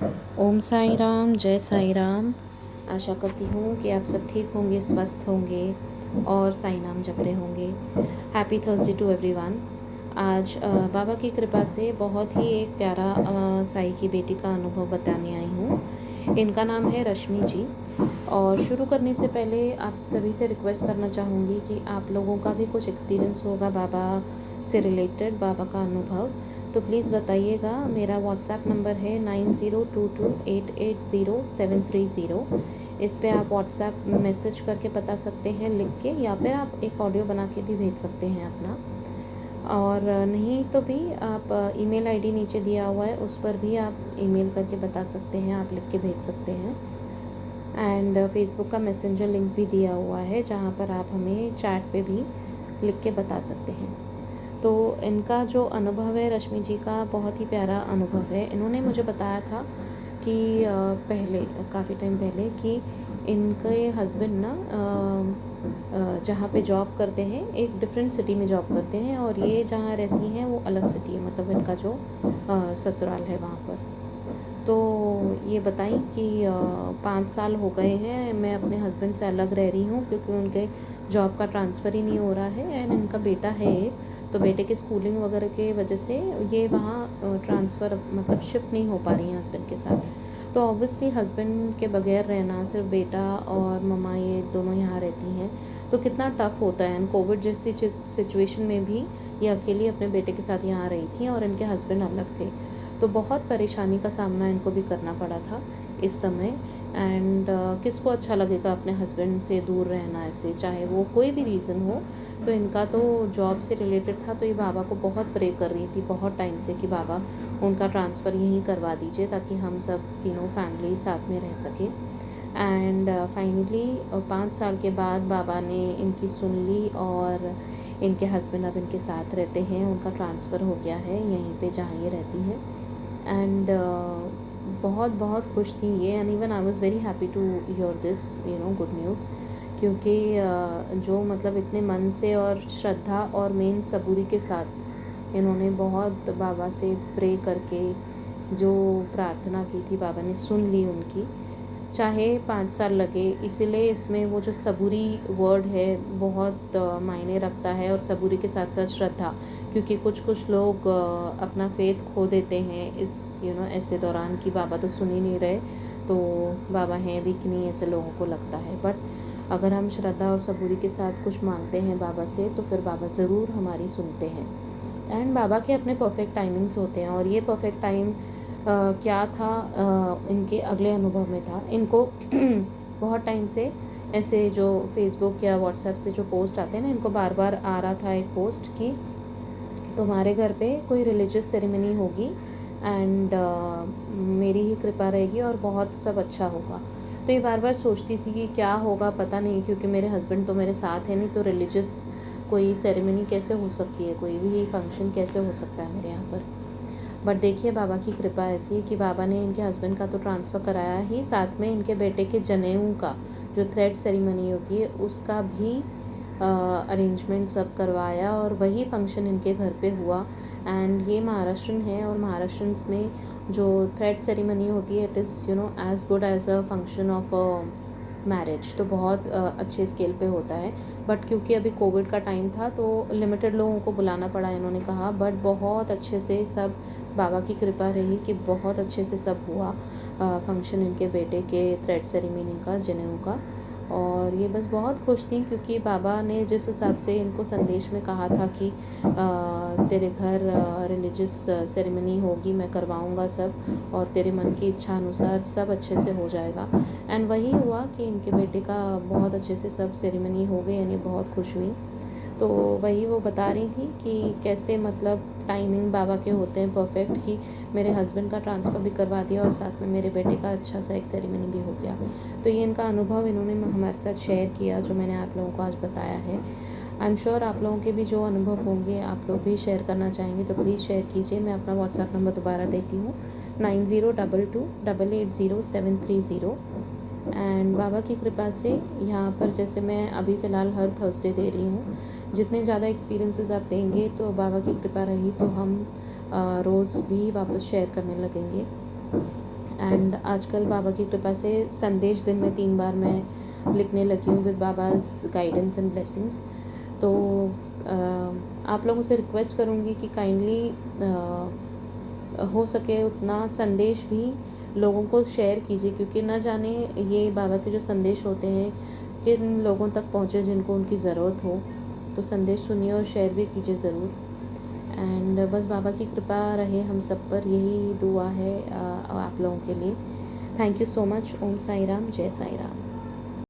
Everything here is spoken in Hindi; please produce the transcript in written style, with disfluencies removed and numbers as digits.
ओम साई राम, जय साई राम। आशा करती हूँ कि आप सब ठीक होंगे, स्वस्थ होंगे और साई नाम जप रहे होंगे। Happy Thursday to everyone. आज बाबा की कृपा से बहुत ही एक प्यारा साई की बेटी का अनुभव बताने आई हूँ। इनका नाम है रश्मि जी। और शुरू करने से पहले आप सभी से रिक्वेस्ट करना चाहूँगी कि आप लोगों का भी कुछ एक्सपीरियंस होगा बाबा से रिलेटेड, बाबा का अनुभव, तो प्लीज़ बताइएगा। मेरा व्हाट्सएप नंबर है 9022880730। इस पे आप व्हाट्सएप मैसेज करके बता सकते हैं, लिख के, या फिर आप एक ऑडियो बना के भी भेज सकते हैं अपना। और नहीं तो भी आप ईमेल आईडी नीचे दिया हुआ है, उस पर भी आप ईमेल करके बता सकते हैं, आप लिख के भेज सकते हैं। एंड फेसबुक का मैसेंजर लिंक भी दिया हुआ है, जहाँ पर आप हमें चैट पे भी लिख के बता सकते हैं। तो इनका जो अनुभव है रश्मि जी का, बहुत ही प्यारा अनुभव है। इन्होंने मुझे बताया था कि पहले, काफ़ी टाइम पहले, कि इनके हस्बैंड ना जहाँ पे जॉब करते हैं, एक डिफरेंट सिटी में जॉब करते हैं, और ये जहाँ रहती हैं वो अलग सिटी है, मतलब इनका जो ससुराल है वहाँ पर। तो ये बताई कि 5 साल हो गए हैं मैं अपने हस्बैंड से अलग रह रही हूँ, क्योंकि उनके जॉब का ट्रांसफ़र ही नहीं हो रहा है। एंड इनका बेटा है एक, तो बेटे की स्कूलिंग वगैरह के वजह से ये वहाँ ट्रांसफ़र, मतलब शिफ्ट नहीं हो पा रही हैं हस्बैंड के साथ। तो ऑब्वियसली हस्बैंड के बगैर रहना, सिर्फ बेटा और मम्मा ये दोनों यहाँ रहती हैं, तो कितना टफ़ होता है। एंड कोविड जैसी सिचुएशन में भी ये अकेली अपने बेटे के साथ यहाँ रही थी, और इनके हस्बैंड अलग थे। तो बहुत परेशानी का सामना इनको भी करना पड़ा था इस समय। एंड किसको अच्छा लगेगा अपने हस्बैंड से दूर रहना ऐसे, चाहे वो कोई भी रीज़न हो। तो इनका तो जॉब से रिलेटेड था, तो ये बाबा को बहुत प्रे कर रही थी बहुत टाइम से कि बाबा उनका ट्रांसफ़र यहीं करवा दीजिए, ताकि हम सब तीनों फैमिली साथ में रह सके। एंड फाइनली 5 साल के बाद बाबा ने इनकी सुन ली, और इनके हस्बैंड अब इनके साथ रहते हैं। उनका ट्रांसफ़र हो गया है यहीं पे जहाँ ये रहती हैं। एंड बहुत बहुत खुश थी ये। And even I was very happy to hear this good news, क्योंकि जो मतलब इतने मन से और श्रद्धा और मेन सबूरी के साथ इन्होंने बहुत बाबा से प्रे करके जो प्रार्थना की थी, बाबा ने सुन ली उनकी, चाहे 5 साल लगे। इसीलिए इसमें वो जो सबूरी वर्ड है बहुत मायने रखता है, और सबूरी के साथ साथ श्रद्धा, क्योंकि कुछ कुछ लोग अपना फेथ खो देते हैं इस ऐसे दौरान, कि बाबा तो सुन ही नहीं रहे, तो बाबा हैं भी कि नहीं, ऐसे लोगों को लगता है। बट अगर हम श्रद्धा और सबूरी के साथ कुछ मांगते हैं बाबा से, तो फिर बाबा ज़रूर हमारी सुनते हैं। एंड बाबा के अपने परफेक्ट टाइमिंग्स होते हैं, और ये परफेक्ट टाइम क्या था, इनके अगले अनुभव में था। इनको बहुत टाइम से ऐसे जो फेसबुक या व्हाट्सएप से जो पोस्ट आते हैं ना, इनको बार बार आ रहा था एक पोस्ट कि तुम्हारे घर पे कोई रिलीजियस सेरेमनी होगी, एंड मेरी ही कृपा रहेगी और बहुत सब अच्छा होगा। तो ये बार बार सोचती थी कि क्या होगा पता नहीं, क्योंकि मेरे हस्बैंड तो मेरे साथ है नहीं, तो रिलीजियस कोई सेरेमनी कैसे हो सकती है, कोई भी फंक्शन कैसे हो सकता है मेरे यहाँ पर। बट देखिए बाबा की कृपा ऐसी है कि बाबा ने इनके हस्बैंड का तो ट्रांसफ़र कराया ही, साथ में इनके बेटे के जनेऊ का जो थ्रेड सेरेमनी होती है उसका भी अरेंजमेंट सब करवाया, और वही फंक्शन इनके घर पे हुआ। एंड ये महाराष्ट्रन है, और महाराष्ट्रन्स में जो थ्रेड सेरेमनी होती है, it is as good as a function of marriage, तो बहुत अच्छे स्केल पे होता है। बट क्योंकि अभी कोविड का टाइम था, तो लिमिटेड लोगों को बुलाना पड़ा, इन्होंने कहा। बट बहुत अच्छे से सब, बाबा की कृपा रही कि बहुत अच्छे से सब हुआ फंक्शन इनके बेटे के थ्रेड सेरेमनी का, जनेऊ का। और ये बस बहुत खुश थी, क्योंकि बाबा ने जिस हिसाब से इनको संदेश में कहा था कि तेरे घर रिलीजियस सेरेमनी होगी, मैं करवाऊंगा सब, और तेरे मन की इच्छा अनुसार सब अच्छे से हो जाएगा। एंड वही हुआ कि इनके बेटे का बहुत अच्छे से सब सेरेमनी हो गई, यानी बहुत खुश हुई। तो वही वो बता रही थी कि कैसे मतलब टाइमिंग बाबा के होते हैं परफेक्ट, कि मेरे हस्बैंड का ट्रांसफ़र भी करवा दिया, और साथ में मेरे बेटे का अच्छा सा एक सेरेमनी भी हो गया। तो ये इनका अनुभव इन्होंने हमारे साथ शेयर किया, जो मैंने आप लोगों को आज बताया है। आई एम श्योर आप लोगों के भी जो अनुभव होंगे, आप लोग भी शेयर करना चाहेंगे, तो प्लीज़ शेयर कीजिए। मैं अपना व्हाट्सएप नंबर दोबारा देती हूँ, 9022880730। एंड बाबा की कृपा से यहाँ पर, जैसे मैं अभी फ़िलहाल हर थर्सडे दे रही हूँ, जितने ज़्यादा एक्सपीरियंसेस आप देंगे, तो बाबा की कृपा रही तो हम रोज़ भी वापस शेयर करने लगेंगे। एंड आजकल बाबा की कृपा से संदेश दिन में 3 बार मैं लिखने लगी हूँ विद बाबाज गाइडेंस एंड ब्लेसिंग्स। तो आप लोगों से रिक्वेस्ट करूँगी कि काइंडली हो सके उतना संदेश भी लोगों को शेयर कीजिए, क्योंकि न जाने ये बाबा के जो संदेश होते हैं किन लोगों तक पहुँचे जिनको उनकी ज़रूरत हो। तो संदेश सुनिए और शेयर भी कीजिए ज़रूर। एंड बस बाबा की कृपा रहे हम सब पर, यही दुआ है आप लोगों के लिए। Thank you so much. Om Sai Ram, जय साई राम।